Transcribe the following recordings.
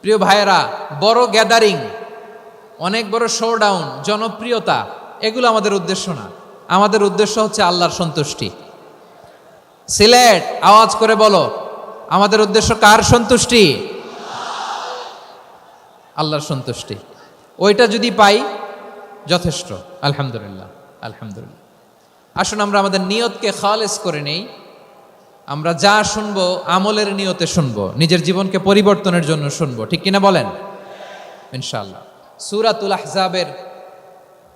প্রিয় ভাইয়েরা, বড় গ্যাদারিং, অনেক বড় শোডাউন, জনপ্রিয়তা, এগুলো আমাদের উদ্দেশ্য না। আমাদের উদ্দেশ্য হচ্ছে আল্লাহর সন্তুষ্টি। সিলেট, আওয়াজ করে বলো, আমাদের উদ্দেশ্য কার সন্তুষ্টি? আল্লাহর সন্তুষ্টি। ওইটা যদি পাই যথেষ্ট। আলহামদুলিল্লাহ, আলহামদুলিল্লাহ। আসুন আমরা আমাদের নিয়তকে খালেস করে নেই। আমরা যা শুনবো আমলের নিয়তে শুনবো, নিজের জীবনকে পরিবর্তনের জন্য শুনবো, ঠিক কিনা বলেন? ইনশাআল্লাহ। সূরাতুল আহজাবের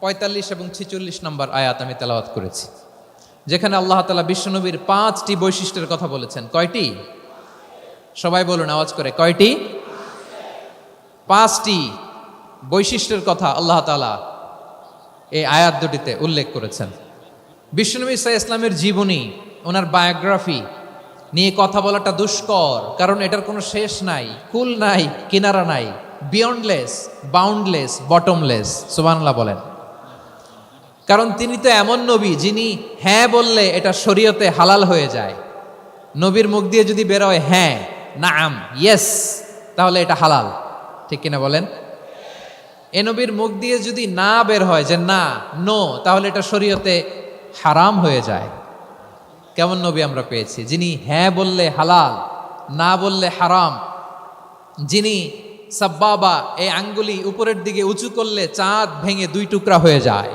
৪৫ এবং ৪৬ নম্বর আয়াত আমি তেলাওয়াত করেছি, যেখানে আল্লাহ তাআলা বিশ্বনবীর ৫টি বৈশিষ্ট্যের কথা বলেছেন। কয়টি? সবাই বলুন আওয়াজ করে, কয়টি? ৫টি বৈশিষ্ট্যের কথা আল্লাহ তাআলা এই আয়াত দুটিতে উল্লেখ করেছেন। বিশ্বনবী সাল্লাল্লাহু আলাইহি ওয়াসাল্লামের জীবনী, ওনার বায়োগ্রাফি নিয়ে কথা বলাটা দুষ্কর, কারণ এটার কোনো শেষ নাই, কুল নাই, কিনারা নাই, বিয়ন্ডলেস, বাউন্ডলেস, বটমলেস। সুবহানাল্লাহ বলেন। কারণ তিনি তো এমন নবী যিনি হ্যাঁ বললে এটা শরীয়তে হালাল হয়ে যায়। নবীর মুখ দিয়ে যদি বেরোয় হ্যাঁ, নাআম, ইয়েস, তাহলে এটা হালাল, ঠিক কিনা বলেন? এ নবীর মুখ দিয়ে যদি না বের হয় যে না, নো, তাহলে এটা শরীয়তে হারাম হয়ে যায়। কেমন নবী আমরা পেয়েছি, যিনি হ্যাঁ বললে হালাল, না বললে হারাম, যিনি সাব্বাবা, এই আঙ্গুলি উপরের দিকে উঁচু করলে চাঁদ ভেঙে 2 টুকরা হয়ে যায়,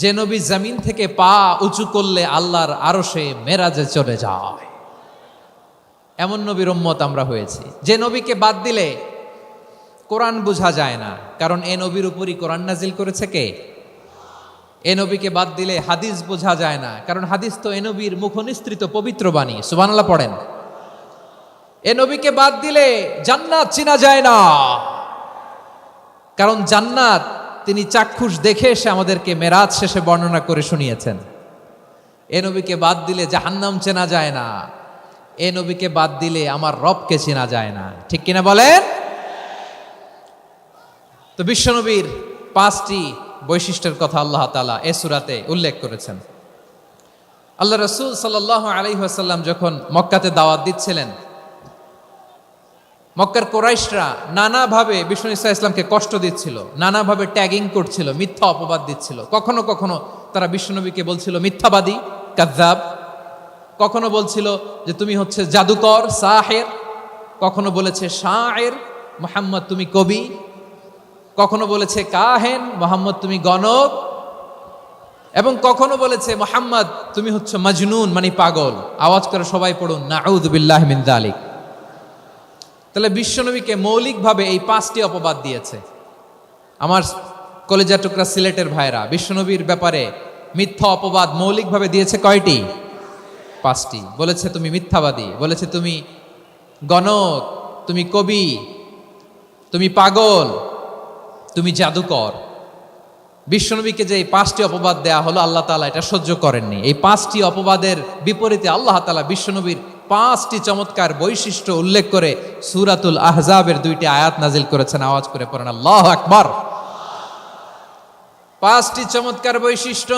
যে নবী জমিন থেকে পা উঁচু করলে আল্লাহর আরশে মেরাজে চলে যায়, এমন নবীর উম্মত আমরা হয়েছি। যে নবীকে বাদ দিলে কোরআন বোঝা যায় না, কারণ এ নবীর উপরই কোরআন নাজিল করেছে কে? এ নবীকে বাদ দিলে হাদিস বোঝা যায় না, কারণ হাদিস তো এ নবীর মুখনিসৃত পবিত্র বাণী। সুবহানাল্লাহ পড়েন। এ নবীকে বাদ দিলে জান্নাত চিনা যায় না, কারণ জান্নাত তিনি চাক্ষুষ দেখে এসে আমাদেরকে মেরাজ শেষে বর্ণনা করে শুনিয়েছেন। এ নবীকে বাদ দিলে জাহান্নাম চেনা যায় না, এ নবীকে বাদ দিলে আমার রবকে চেনা যায় না, ঠিক কিনা বলেন? তো বিশ্বনবীর 5টি বৈশিষ্ট্যের কথা আল্লাহ তাআলা এ সূরাতে উল্লেখ করেছেন। আল্লাহ রাসূল সাল্লাল্লাহু আলাইহি ওয়াসাল্লাম যখন মক্কাতে দাওয়াত দিচ্ছিলেন, মক্কার কুরাইশরা নানাভাবে বিষ্ণু ঈসা ইসলামকে কষ্ট দিচ্ছিল, নানাভাবে ট্যাগিং করছিল, মিথ্যা অপবাদ দিচ্ছিল। কখনো কখনো তারা বিশ্বনবীকে বলছিল মিথ্যাবাদী, কাযযাব। কখনো বলছিল যে তুমি হচ্ছে জাদুকর, সাহের। কখনো বলেছে শায়ের, মুহাম্মদ তুমি কবি। কখনো বলেছে কাহেন, মুহাম্মদ তুমি গণক। এবং কখনো বলেছে মুহাম্মদ তুমি হচ্ছে মাজনুন, মানে পাগল। আওয়াজ করে সবাই পড়ুন, নাউযু বিল্লাহি মিন যালিক। তাহলে বিশ্বনবীকে মৌলিকভাবে এই 5টি অপবাদ দিয়েছে। আমার কলেজা টুকরা সিলেটের ভাইরা, বিশ্বনবীর ব্যাপারে মিথ্যা অপবাদ মৌলিকভাবে দিয়েছে কয়টি? 5টি। বলেছে তুমি মিথ্যাবাদী, বলেছে তুমি গণক, তুমি কবি, তুমি পাগল, তুমি জাদুকর। বিশ্বনবীকে যে এই 5টি অপবাদ দেয়া হলো, আল্লাহ তাআলা এটা সহ্য করেননি। এই 5টি অপবাদের বিপরীতে আল্লাহ তাআলা বিশ্বনবীর 5টি চমৎকার বৈশিষ্ট্য উল্লেখ করে সূরাতুল আহজাবের 2টি আয়াত নাজিল করেছেন। আওয়াজ করে পড়েন আল্লাহু আকবার। 5টি চমৎকার বৈশিষ্ট্য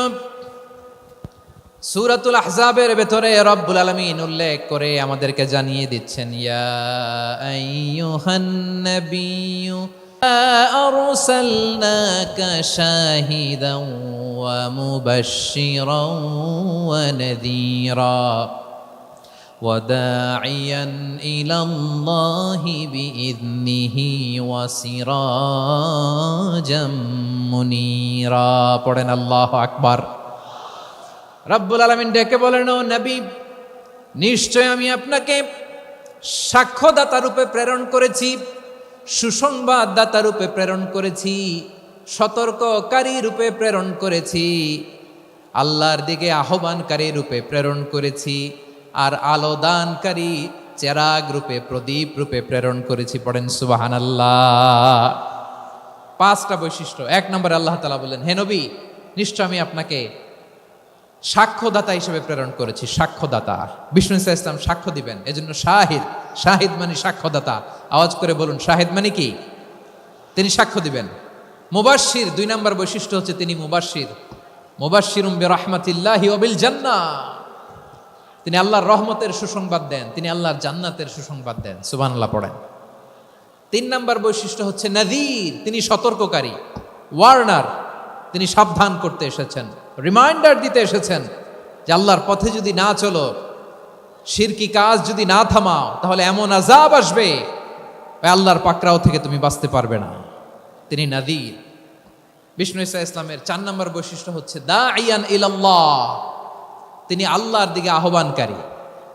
সূরাতুল আহজাবের ভেতরে রব্বুল আলামিন উল্লেখ করে আমাদেরকে জানিয়ে দিচ্ছেন, ইয়া আইয়ুহান নাবিয়্যু আরসালনাকা শাহিদান ওয়া মুবাশশিরান ওয়া নাযীরা ওয়া দাঈয়ান ইলাল্লাহি বিইذনিহি ওয়া সিরাজাম মুনীরা। পড়েন আল্লাহু আকবার। রব্বুল আলামিন ডেকে বলেন, ও নবী, নিশ্চয় আমি আপনাকে সাক্ষ্যদাতা রূপে প্রেরণ করেছি, সুসংবাদদাতা রূপে প্রেরণ করেছি, সতর্ককারী রূপে প্রেরণ করেছি, আল্লাহর দিকে আহ্বানকারী রূপে প্রেরণ করেছি, আর আলোদানকারী চেরাগ রূপে, প্রদীপ রূপে প্রেরণ করেছি। পড়েন সুবহানাল্লাহ। 5টা বৈশিষ্ট্য। 1 নম্বরে আল্লাহ তাআলা বলেন, হে নবী, নিশ্চয় আমি আপনাকে সাক্ষ্যদাতা হিসেবে প্রেরণ করেছি। সাক্ষ্যদাতা, বিষ্ণু ঈসা ইসলাম সাক্ষ্য দিবেন, এজন্য শাহিদ। শাহিদ মানে সাক্ষ্যদাতা। আওয়াজ করে বলুন, শাহিদ মানে কি? তিনি সাক্ষ্য দিবেন। মুবাশশির, 2 নম্বর বৈশিষ্ট্য হচ্ছে তিনি মুবাশশির। মুবাশশিরুম বিরাহমাতিল্লাহি ওয়া বিল জান্নাহ। তিনি আল্লাহর রহমতের সুসংবাদ দেন, তিনি আল্লাহর জান্নাতের সুসংবাদ দেন। সুবহানাল্লাহ পড়েন। তিন নাম্বার বৈশিষ্ট্য হচ্ছে নাযীর, তিনি সতর্ককারী, ওয়ার্নার, তিনি সাবধান করতে এসেছেন, রিমাইন্ডার দিতে এসেছেন যে আল্লাহর পথে যদি না চলো, শিরকি কাজ যদি না থামাও, তাহলে এমন আযাব আসবে ওই আল্লাহর পাকড়াও থেকে তুমি বাঁচতে পারবে না। তিনি নাযীর। বিষ্ণু ঈসা ইসলামের 4 নম্বর বৈশিষ্ট্য হচ্ছে দাঈয়ান ইলাল্লাহ, তিনি আল্লাহর দিকে আহ্বানকারী।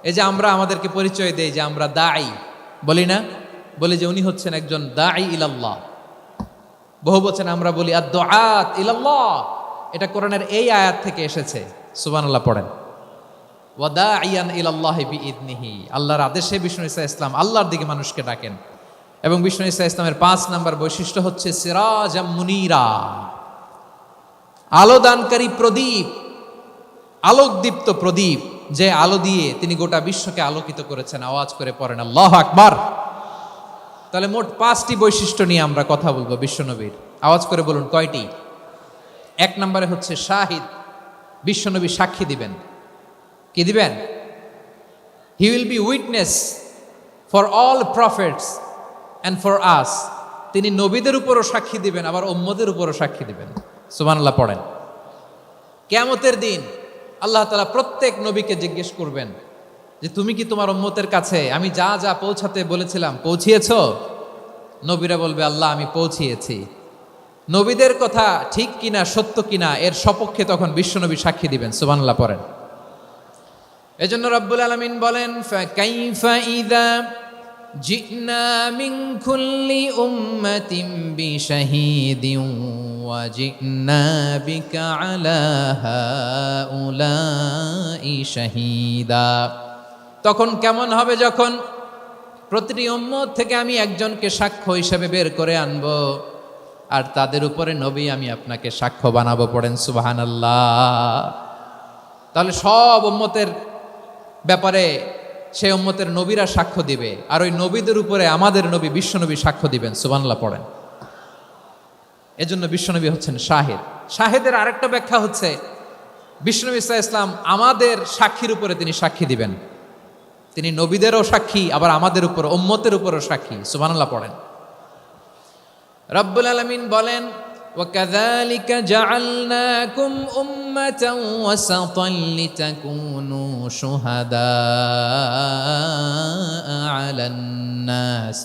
এই যে আমরা আমাদেরকে পরিচয় দেই যে আমরা দাঈ, বলি না? বলি যে উনি হচ্ছেন একজন দাঈ ইলাল্লাহ। বহু বচনে আমরা বলি আদ-দুআত ইলাল্লাহ, এটা কোরআনের এই আয়াত থেকে এসেছে। সুবহানাল্লাহ পড়েন। ওয়া দাঈয়ান ইলাল্লাহি বিইذনিহি, আল্লাহর আদেশে বিষ্ণু ঈসা ইসলাম আল্লাহর দিকে মানুষকে ডাকেন। এবং বিষ্ণু ঈসা ইসলামের 5 নম্বর বৈশিষ্ট্য হচ্ছে সিরাজাম মুনীরা, আলোদানকারী প্রদীপ, আলোকদীপ্ত প্রদীপ, যে আলো দিয়ে তিনি গোটা বিশ্বকে আলোকিত করেছেন। আওয়াজ করে পড়েন আল্লাহু আকবার। তাহলে মোট 5টি বৈশিষ্ট্য নিয়ে আমরা কথা বলবো বিশ্বনবীর। আওয়াজ করে বলুন কয়টি? 1 নম্বরে হচ্ছে শাহিদ, বিশ্বনবী সাক্ষী দিবেন। কি দিবেন? He will be witness for all prophets and for us, তিনি নবীদের উপরও সাক্ষী দিবেন, আবার উম্মতের উপরও সাক্ষী দিবেন। সুবহানাল্লাহ পড়েন। কিয়ামতের দিন আল্লাহ তাআলা প্রত্যেক নবীকে জিজ্ঞেস করবেন যে তুমি কি তোমার উম্মতের কাছে আমি যা যা পৌঁছাতে বলেছিলাম পৌঁছিয়েছো? নবীরা বলবে আল্লাহ আমি পৌঁছিয়েছি। নবীদের কথা ঠিক কিনা, সত্য কিনা, এর সপক্ষে তখন বিশ্বনবী সাক্ষী দিবেন। সুবহানাল্লাহ পড়েন। এজন্য রব্বুল আলামিন বলেন ফাকাইফা ইযা জি'না মিন কুল্লি উম্মাতিন বিশাহীদিন ওয়া জি'না বিকা আলা হাউলাই শাহীদা। তখন কেমন হবে যখন প্রতিটি উম্মত থেকে আমি একজনকে সাক্ষ্য হিসেবে বের করে আনবো, আর তাদের উপরে নবী আমি আপনাকে সাক্ষ্য বানাবো। পড়েন সুবহানাল্লাহ। তাহলে সব উম্মতের ব্যাপারে সেই উম্মতের নবীরা সাক্ষ্য দিবে, আর ওই নবীদের উপরে আমাদের নবী বিশ্বনবী সাক্ষ্য দিবেন। সুবহানাল্লাহ পড়েন। এজন্য বিশ্বনবী হচ্ছেন শাহিদ। শাহিদের আরেকটা ব্যাখ্যা হচ্ছে বিশ্বনবী সাল্লাল্লাহু আলাইহি ওয়াসাল্লাম আমাদের সাক্ষীর উপরে তিনি সাক্ষী দিবেন। তিনি নবীদেরও সাক্ষী, আবার আমাদের উপর উম্মতের উপরও সাক্ষী। সুবহানাল্লাহ পড়েন। রব্বুল আলামিন বলেন وَكَذَلِكَ جَعَلْنَاكُمْ أُمَّةً وَسَطًا لِتَكُونُوا شُهَدَاءَ عَلَى النَّاسِ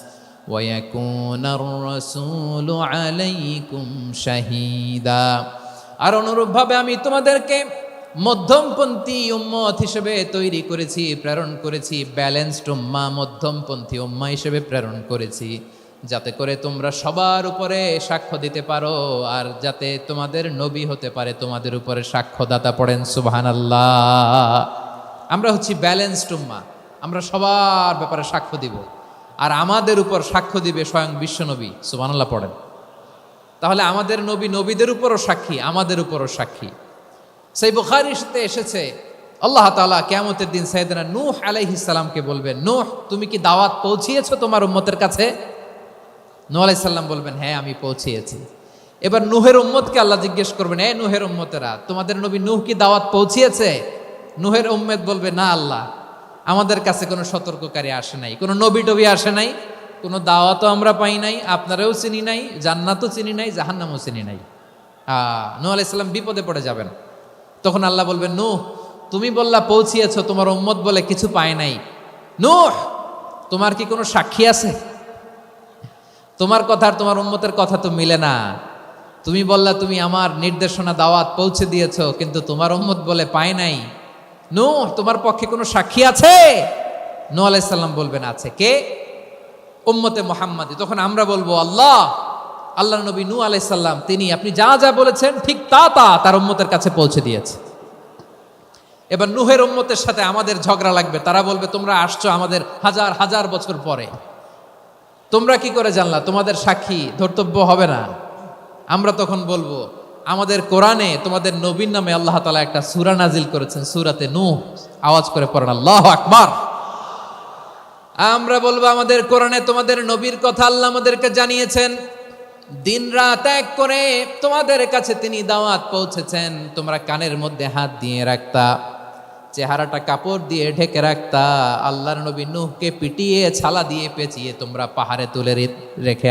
وَيَكُونَ الرَّسُولُ عَلَيْكُمْ شَهِيدًا। আর অনুরূপভাবে আমি তোমাদেরকে মধ্যমপন্থী উম্মত হিসেবে তৈরি করেছি, প্রেরণ করেছি। ব্যালেন্সড উম্মাহ, মধ্যমপন্থী উম্মাহ হিসেবে প্রেরণ করেছি, যাতে করে তোমরা সবার উপরে সাক্ষ্য দিতে পারো, আর যাতে তোমাদের নবী হতে পারে তোমাদের উপরে সাক্ষ্যদাতা। পড়েন সুবহানাল্লাহ। আমরা হচ্ছি ব্যালেন্সড উম্মাহ, আমরা সবার ব্যাপারে সাক্ষ্য দিব, আর আমাদের উপর সাক্ষ্য দিবে স্বয়ং বিশ্বনবী। সুবহানাল্লাহ পড়েন। তাহলে আমাদের নবী নবীদের উপরও সাক্ষী, আমাদের উপরও সাক্ষী। সেই বুখারীতে এসেছে আল্লাহ তাআলা কিয়ামতের দিন সাইয়েদনা নূহ আলাইহিস সালামকে বলবেন, নূহ তুমি কি দাওয়াত পৌঁছিয়েছো তোমার উম্মতের কাছে? নূহ আলাইহিস সালাম বলবেন হ্যাঁ আমি পৌঁছিয়েছি। এবার নূহের উম্মতকে আল্লাহ জিজ্ঞেস করবেন, এ নূহের উম্মতেরা তোমাদের নবী নূহ কি দাওয়াত পৌঁছিয়েছে? নূহের উম্মত বলবে না আল্লাহ, আমাদের কাছে কোনো সতর্ককারী আসে নাই, কোনো নবী টবি আসে নাই, কোনো দাওয়াতও আমরা পাই নাই, আপনারাও চিনি নাই, জান্নাতও চিনি নাই, জাহান্নামও চিনি নাই। নূহ আলাইহিস সালাম বিপদে পড়ে যাবেন। তখন আল্লাহ বলবেন নূহ তুমি বললা পৌঁছিয়েছো, তোমার উম্মত বলে কিছু পায় নাই। নূহ তোমার কি কোনো সাক্ষী আছে? তোমার কথা আর তোমার উম্মতের কথা তো মিলে না। তুমি বললা তুমি আমার নির্দেশনা দাওয়াত পৌঁছে দিয়েছো, কিন্তু তোমার উম্মত বলে পায় নাই। নূহ তোমার পক্ষে কোনো সাক্ষী আছে? নূহ আলাইহিস সালাম বলবেন আছে। কে? উম্মতে মুহাম্মাদি। তখন আমরা বলবো আল্লাহ নবী নূহ আলাইহিস সালাম তিনি আপনি যা যা বলেছেন ঠিক তা তার উম্মতের কাছে পৌঁছে দিয়েছে। এবার নূহের উম্মতের সাথে আমাদের ঝগড়া লাগবে। তারা বলবে তোমরা আসছো আমাদের হাজার হাজার বছর পরে, তোমরা কি করে জানলা? তোমাদের সাক্ষী ধর্তব্য হবে না। আমরা তখন বলবো আমাদের কোরআনে তোমাদের নবীর নামে আল্লাহ তাআলা একটা সূরা নাজিল করেছেন, সূরাতে নূহ। আওয়াজ করে পড়েন আল্লাহু আকবার। আমরা বলবো আমাদের কোরআনে তোমাদের নবীর কথা আল্লাহ আমাদেরকে জানিয়েছেন, দিন রাত এক করে তোমাদের কাছে তিনি দাওয়াত পৌঁছেছেন, তোমরা কানের মধ্যে হাত দিয়ে রাখতা, চেহারাটা কাপড় দিয়ে ঢেকে রাখতা, আল্লাহর নবী নূহকে পিটিয়ে ছালা দিয়ে পেঁচিয়ে তোমরা পাহাড়ে তুলে রেখে